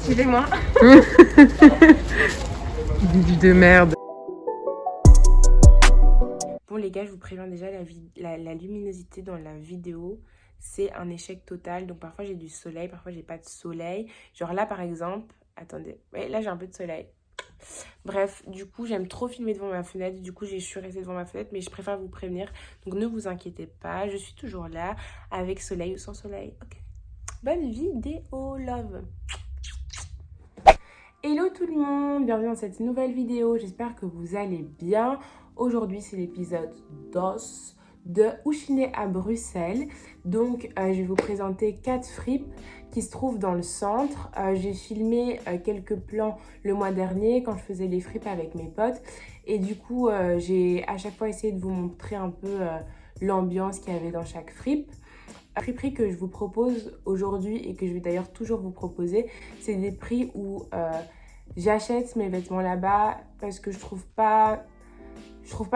Suivez-moi. Vidéo de merde. Bon les gars, je vous préviens déjà, la luminosité dans la vidéo, c'est un échec total. Donc parfois j'ai du soleil, parfois j'ai pas de soleil. Genre là par exemple, attendez, ouais, là j'ai un peu de soleil. Bref, du coup j'aime trop filmer devant ma fenêtre. Du coup je suis restée devant ma fenêtre, mais je préfère vous prévenir. Donc ne vous inquiétez pas, je suis toujours là, avec soleil ou sans soleil. Ok. Bonne vidéo, love. Hello tout le monde, bienvenue dans cette nouvelle vidéo, j'espère que vous allez bien. Aujourd'hui c'est l'épisode 2 de Ouchiné à Bruxelles. Donc je vais vous présenter 4 fripes qui se trouvent dans le centre. J'ai filmé quelques plans le mois dernier quand je faisais les fripes avec mes potes. Et du coup j'ai à chaque fois essayé de vous montrer un peu l'ambiance qu'il y avait dans chaque fripe. Les friperies que je vous propose aujourd'hui et que je vais d'ailleurs toujours vous proposer, c'est des prix où j'achète mes vêtements là-bas parce que je trouve pas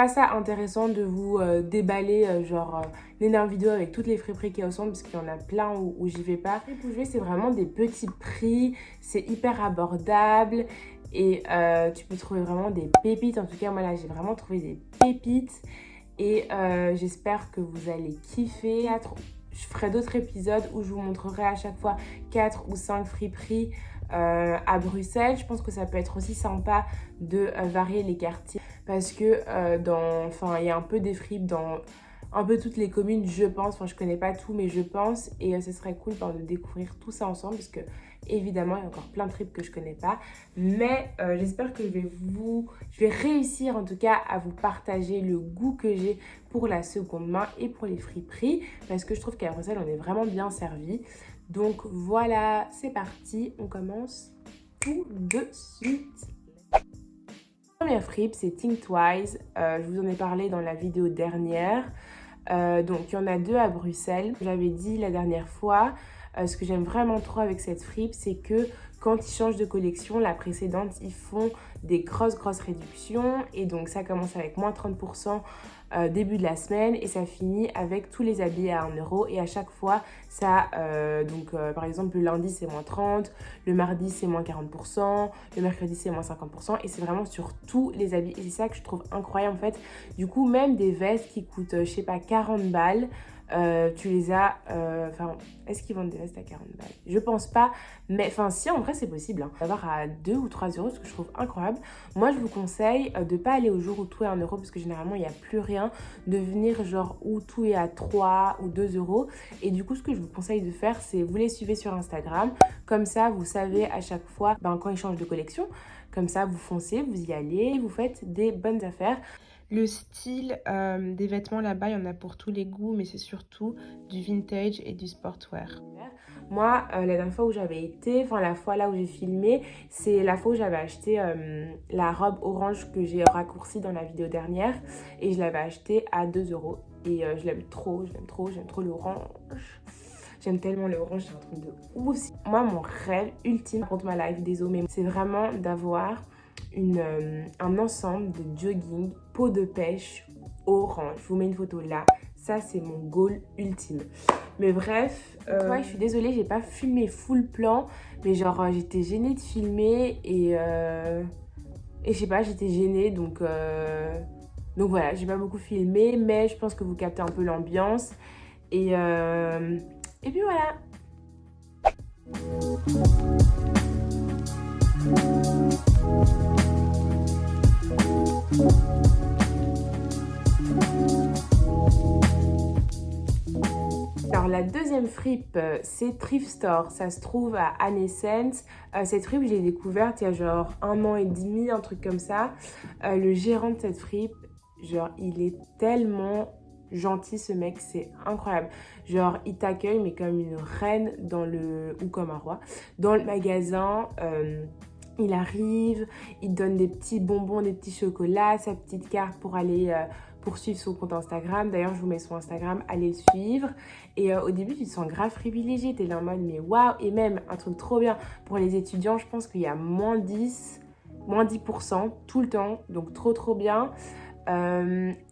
ça intéressant de vous déballer l'énorme vidéo avec toutes les friperies qu'il y a au centre, parce qu'il y en a plein où j'y vais pas. Les friperies, c'est vraiment des petits prix, c'est hyper abordable et tu peux trouver vraiment des pépites. En tout cas moi là j'ai vraiment trouvé des pépites et j'espère que vous allez kiffer. Je ferai d'autres épisodes où je vous montrerai à chaque fois 4 ou 5 friperies à Bruxelles. Je pense que ça peut être aussi sympa de varier les quartiers parce que il y a un peu des fripes dans un peu toutes les communes, je pense. Enfin, je connais pas tout, mais je pense. Et ce serait cool de découvrir tout ça ensemble parce que évidemment, il y a encore plein de fripes que je connais pas. Mais j'espère que je vais réussir en tout cas à vous partager le goût que j'ai pour la seconde main et pour les friperies parce que je trouve qu'à Bruxelles, on est vraiment bien servi. Donc voilà, c'est parti, on commence tout de suite. La première fripe, c'est Think Twice. Je vous en ai parlé dans la vidéo dernière. Donc il y en a 2 à Bruxelles. J'avais dit la dernière fois, ce que j'aime vraiment trop avec cette fripe, c'est que quand ils changent de collection, la précédente, ils font des grosses réductions. Et donc ça commence avec moins 30% début de la semaine et ça finit avec tous les habits à 1 euro. Et à chaque fois, ça, par exemple, le lundi, c'est moins 30, le mardi, c'est moins 40%, le mercredi, c'est moins 50%. Et c'est vraiment sur tous les habits. Et c'est ça que je trouve incroyable en fait. Du coup, même des vestes qui coûtent, je sais pas, 40 balles, tu les as... est-ce qu'ils vendent des vestes à 40 balles? Je pense pas, mais enfin si, en vrai c'est possible d'avoir à 2 ou 3 euros, ce que je trouve incroyable. Moi je vous conseille de pas aller au jour où tout est à 1 euro parce que généralement il n'y a plus rien, de venir genre où tout est à 3 ou 2 euros. Et du coup ce que je vous conseille de faire, c'est vous les suivez sur Instagram, comme ça vous savez à chaque fois quand ils changent de collection, comme ça vous foncez, vous y allez, vous faites des bonnes affaires. Le style des vêtements là-bas, il y en a pour tous les goûts, mais c'est surtout du vintage et du sportwear. Moi, la dernière fois où j'avais été, la fois là où j'ai filmé, c'est la fois où j'avais acheté la robe orange que j'ai raccourcie dans la vidéo dernière. Et je l'avais achetée à 2 euros. Et je l'aime trop, j'aime trop l'orange. J'aime tellement l'orange, c'est un truc de ouf. Moi, mon rêve ultime, contre ma life, désolé, c'est vraiment d'avoir un ensemble de jogging, peau de pêche, orange. Je vous mets une photo là. Ça, c'est mon goal ultime. Mais bref, je suis désolée, j'ai pas filmé full plan. Mais genre, j'étais gênée de filmer et je sais pas, j'étais gênée. Donc voilà, j'ai pas beaucoup filmé. Mais je pense que vous captez un peu l'ambiance. Et puis voilà. Alors la deuxième fripe, c'est Thrift Store. Ça se trouve à Anne Essence. Cette fripe, je l'ai découverte il y a genre 1 an et demi, un truc comme ça. Le gérant de cette fripe, genre il est tellement gentil, ce mec, c'est incroyable. Genre il t'accueille mais comme une reine ou comme un roi dans le magasin. Il arrive, il donne des petits bonbons, des petits chocolats, sa petite carte pour aller poursuivre son compte Instagram. D'ailleurs, je vous mets son Instagram, allez le suivre. Et au début, tu te sens grave privilégié. T'es là en mode, mais waouh! Et même, un truc trop bien pour les étudiants, je pense qu'il y a moins 10% tout le temps. Donc, trop bien.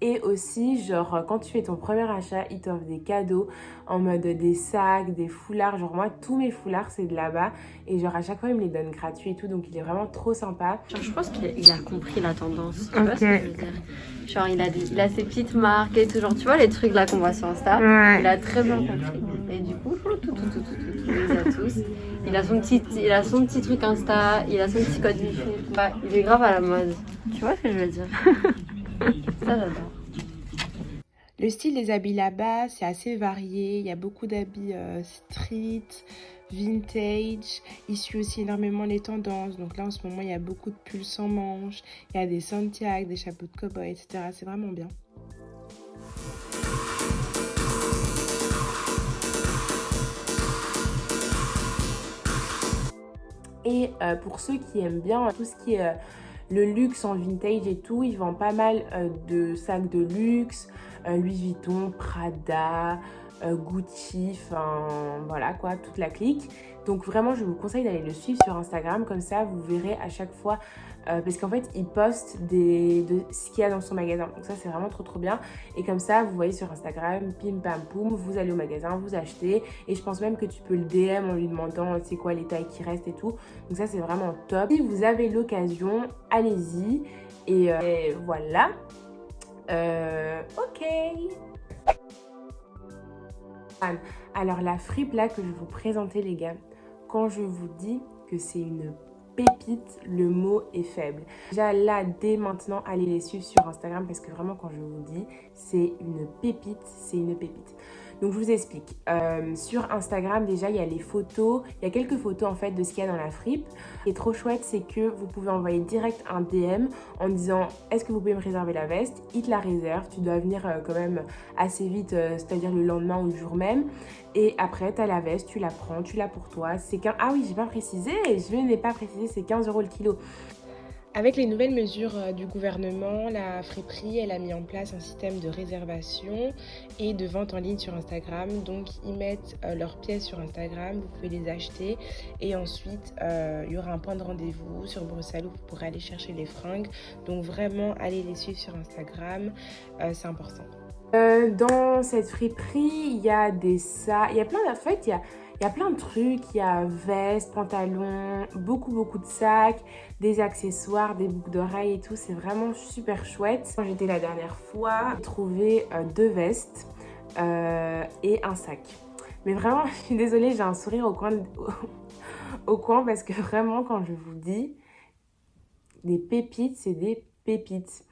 Et aussi, genre, quand tu fais ton premier achat, ils t'offrent des cadeaux en mode des sacs, des foulards. Genre, moi, tous mes foulards, c'est de là-bas. Et genre, à chaque fois, ils me les donnent gratuits et tout. Donc, il est vraiment trop sympa. Genre, je pense qu'il a compris la tendance. Tu vois ce que je veux dire? Genre, il a ses petites marques et tout. Genre, tu vois les trucs là qu'on voit sur Insta? Ouais. Il a très bien compris. Et du coup, il les a tous. Il a son petit truc Insta. Il a son petit code wifi. Ouais, il est grave à la mode. Tu vois ce que je veux dire? Ça, j'adore. Le style des habits là-bas, c'est assez varié. Il y a beaucoup d'habits street, vintage. Il suit aussi énormément les tendances. Donc là, en ce moment, il y a beaucoup de pulls sans manches. Il y a des Santiago, des chapeaux de cow-boy, etc. C'est vraiment bien. Et pour ceux qui aiment bien tout ce qui est le luxe en vintage et tout, ils vendent pas mal de sacs de luxe, Louis Vuitton, Prada, Gucci, enfin voilà quoi, toute la clique. Donc vraiment, je vous conseille d'aller le suivre sur Instagram, comme ça vous verrez à chaque fois, parce qu'en fait, il poste de ce qu'il y a dans son magasin. Donc ça, c'est vraiment trop bien. Et comme ça, vous voyez sur Instagram, pim pam poum, vous allez au magasin, vous achetez. Et je pense même que tu peux le DM en lui demandant c'est quoi les tailles qui restent et tout. Donc ça, c'est vraiment top. Si vous avez l'occasion, allez-y. Et voilà. Ok. Alors la fripe là que je vais vous présenter les gars, quand je vous dis que c'est une pépite, le mot est faible. Déjà là, dès maintenant, allez les suivre sur Instagram parce que vraiment quand je vous dis, c'est une pépite, c'est une pépite. Donc je vous explique. Sur Instagram déjà, il y a les photos, il y a quelques photos en fait de ce qu'il y a dans la fripe. Ce qui est trop chouette, c'est que vous pouvez envoyer direct un DM en disant est-ce que vous pouvez me réserver la veste? Ils te la réservent, tu dois venir quand même assez vite, c'est-à-dire le lendemain ou le jour même. Et après, tu as la veste, tu la prends, tu l'as pour toi. C'est ah oui, j'ai pas précisé, je n'ai pas précisé, c'est 15 € le kilo. Avec les nouvelles mesures du gouvernement, la friperie, elle a mis en place un système de réservation et de vente en ligne sur Instagram. Donc, ils mettent leurs pièces sur Instagram, vous pouvez les acheter. Et ensuite, il y aura un point de rendez-vous sur Bruxelles où vous pourrez aller chercher les fringues. Donc, vraiment, allez les suivre sur Instagram, c'est important. Dans cette friperie, il y a des sacs, il y a plein d'affaires, en fait, il y a plein de trucs, il y a vestes, pantalons, beaucoup de sacs, des accessoires, des boucles d'oreilles et tout, c'est vraiment super chouette. Quand j'étais la dernière fois, j'ai trouvé 2 vestes et un sac. Mais vraiment, je suis désolée, j'ai un sourire au coin parce que vraiment, quand je vous dis des pépites, c'est des pépites.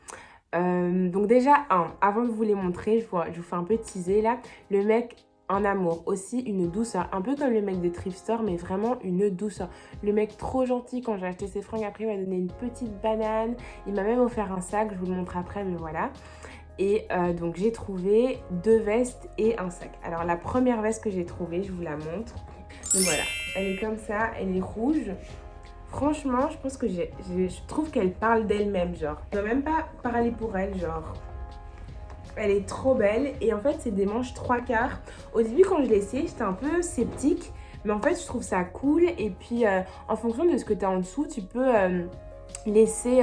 Donc déjà, avant de vous les montrer, je vous fais un peu teaser là. Le mec en amour, aussi une douceur, un peu comme le mec de Thrift Store, mais vraiment une douceur. Le mec trop gentil, quand j'ai acheté ses fringues, après il m'a donné une petite banane, il m'a même offert un sac, je vous le montre après, mais voilà. Et donc j'ai trouvé 2 vestes et un sac. Alors la première veste que j'ai trouvée, je vous la montre. Donc voilà, elle est comme ça, elle est rouge. Franchement, je pense que je trouve qu'elle parle d'elle-même, genre. Je ne dois même pas parler pour elle, genre. Elle est trop belle. Et en fait, c'est des manches 3/4. Au début, quand je l'ai essayé, j'étais un peu sceptique. Mais en fait, je trouve ça cool. Et puis, en fonction de ce que tu as en dessous, tu peux laisser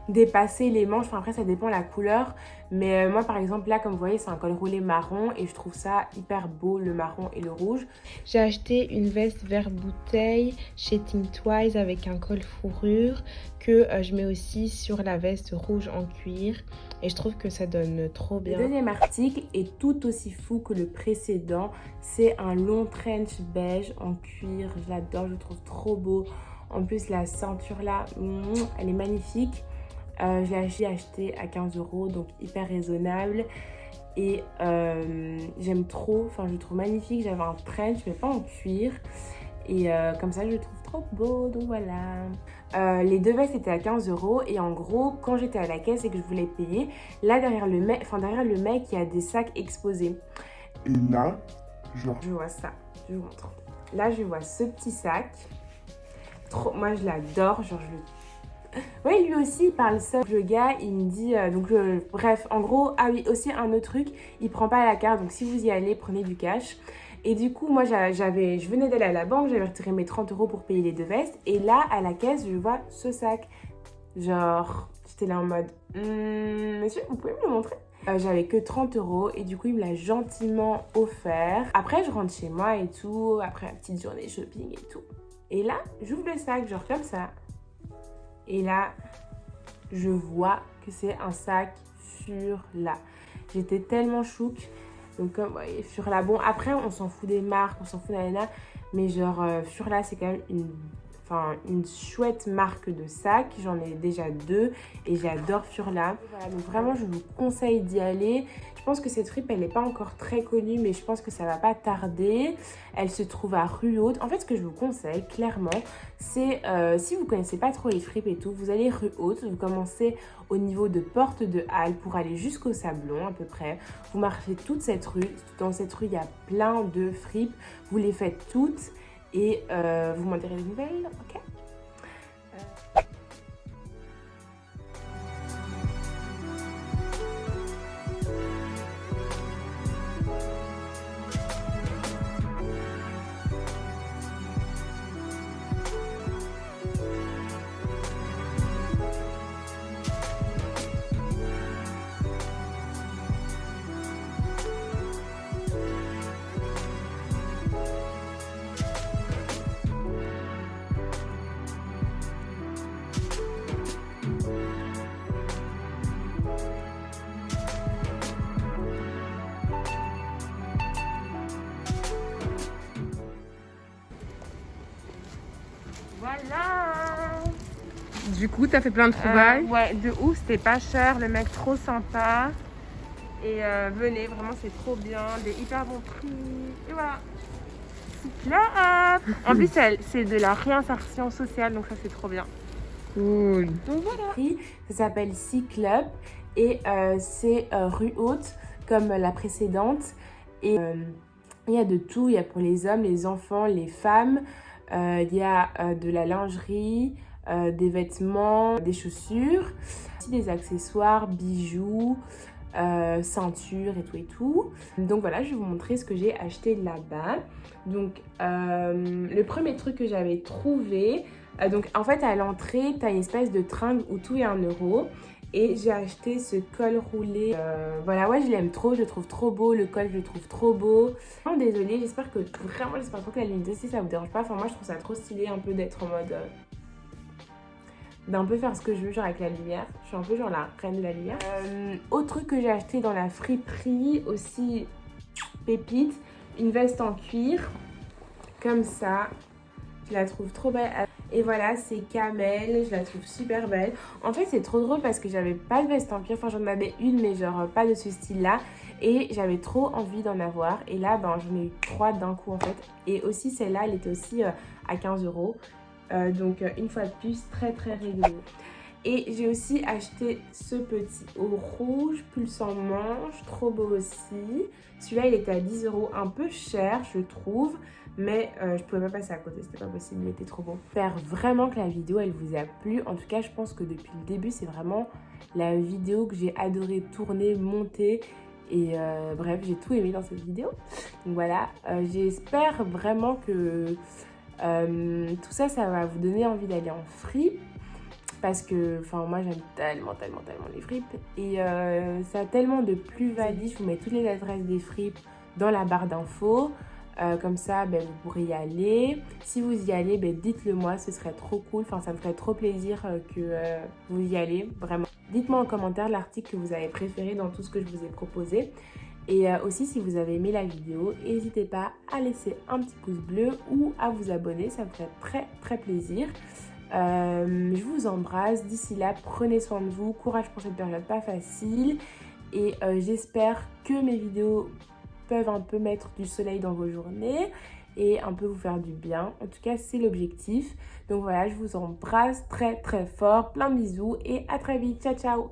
dépasser les manches. Enfin, après, ça dépend de la couleur. Mais moi, par exemple, là, comme vous voyez, c'est un col roulé marron. Et je trouve ça hyper beau, le marron et le rouge. J'ai acheté une veste vert bouteille chez Think Twice avec un col fourrure que je mets aussi sur la veste rouge en cuir. Et je trouve que ça donne trop bien. Le deuxième article est tout aussi fou que le précédent. C'est un long trench beige en cuir. Je l'adore, je le trouve trop beau. En plus, la ceinture là, elle est magnifique. Je l'ai acheté à 15 €, donc hyper raisonnable. Et j'aime trop, enfin je le trouve magnifique. J'avais un trench, mais pas en cuir. Et comme ça, je le trouve trop beau, donc voilà. Les 2 vestes étaient à 15 €. Et en gros, quand j'étais à la caisse et que je voulais payer, là derrière le mec, il y a des sacs exposés. Et là, genre... Je vois ça, je vous montre. Là, je vois ce petit sac. Moi, je l'adore, genre je le... Oui, lui aussi, il parle seul. Le gars, il me dit... bref, en gros, ah oui, aussi un autre truc, il prend pas la carte. Donc, si vous y allez, prenez du cash. Et du coup, moi, je venais d'aller à la banque, j'avais retiré mes 30 € pour payer les 2 vestes. Et là, à la caisse, je vois ce sac. Genre, J'étais là en mode, monsieur, vous pouvez me le montrer? J'avais que 30 € et du coup, il me l'a gentiment offert. Après, je rentre chez moi et tout, après une petite journée shopping et tout. Et là, j'ouvre le sac, genre comme ça. Et là, je vois que c'est un sac Furla. J'étais tellement chouque. Donc, comme, ouais, Furla. Bon, après, on s'en fout des marques, on s'en fout d'Alena. Mais genre, Furla, c'est quand même une chouette marque de sac. J'en ai déjà 2 et j'adore Furla. Voilà, donc vraiment, je vous conseille d'y aller. Je pense que cette fripe, elle n'est pas encore très connue, mais je pense que ça va pas tarder. Elle se trouve à Rue Haute. En fait, ce que je vous conseille, clairement, c'est si vous connaissez pas trop les fripes et tout, vous allez rue Haute, vous commencez au niveau de Porte de Halle pour aller jusqu'au Sablon à peu près. Vous marchez toute cette rue. Dans cette rue, il y a plein de fripes. Vous les faites toutes. Et vous m'en direz des nouvelles, ok? Voilà. Du coup, t'as fait plein de trouvailles. Ouais, de ouf, c'était pas cher, le mec trop sympa. Et venez, vraiment c'est trop bien, des hyper bons prix. Et voilà. Là, en plus, c'est de la réinsertion sociale, donc ça c'est trop bien. Cool. Donc voilà. Ça s'appelle C-Club et c'est rue Haute comme la précédente. Et il y a de tout, il y a pour les hommes, les enfants, les femmes. Il y a de la lingerie, des vêtements, des chaussures, aussi des accessoires, bijoux, ceintures et tout et tout. Donc voilà, je vais vous montrer ce que j'ai acheté là-bas. Donc le premier truc que j'avais trouvé, donc en fait à l'entrée, tu as une espèce de tringle où tout est 1 €. Et j'ai acheté ce col roulé. Voilà, ouais, je l'aime trop, je le trouve trop beau. Le col, je le trouve trop beau. Vraiment désolée, j'espère trop que la luminosité, si ça vous dérange pas. Enfin, moi, je trouve ça trop stylé un peu d'être en mode... d'un peu faire ce que je veux, genre avec la lumière. Je suis un peu genre la reine de la lumière. Autre truc que j'ai acheté dans la friperie, aussi pépite, une veste en cuir. Comme ça. Je la trouve trop belle. Et voilà, c'est Camel, je la trouve super belle. En fait, c'est trop drôle parce que j'avais pas de veste en cuir. Enfin, j'en avais une, mais genre pas de ce style-là. Et j'avais trop envie d'en avoir. Et là, ben, j'en ai eu 3 d'un coup, en fait. Et aussi, celle-là, elle était aussi à 15 €. Donc, une fois de plus, très, très rigolo. Et j'ai aussi acheté ce petit haut rouge, pull sans manche, trop beau aussi. Celui-là, il était à 10 €, un peu cher, je trouve. Mais je pouvais pas passer à côté, c'était pas possible, il était trop beau. J'espère vraiment que la vidéo, elle vous a plu. En tout cas, je pense que depuis le début, c'est vraiment la vidéo que j'ai adoré tourner, monter. Et bref, j'ai tout aimé dans cette vidéo. Donc voilà, j'espère vraiment que tout ça, ça va vous donner envie d'aller en fripe. Parce que, enfin, moi, j'aime tellement les fripes. Et ça a tellement de plus-value. Je vous mets toutes les adresses des fripes dans la barre d'infos. Comme ça, ben, vous pourrez y aller. Si vous y allez, ben, dites-le moi, ce serait trop cool. Enfin, ça me ferait trop plaisir que vous y allez, vraiment. Dites-moi en commentaire l'article que vous avez préféré dans tout ce que je vous ai proposé. Et aussi, si vous avez aimé la vidéo, n'hésitez pas à laisser un petit pouce bleu ou à vous abonner. Ça me ferait très plaisir. Je vous embrasse. D'ici là, prenez soin de vous. Courage pour cette période pas facile. Et j'espère que mes vidéos peuvent un peu mettre du soleil dans vos journées et un peu vous faire du bien. En tout cas, c'est l'objectif. Donc voilà, je vous embrasse très fort. Plein de bisous et à très vite. Ciao, ciao.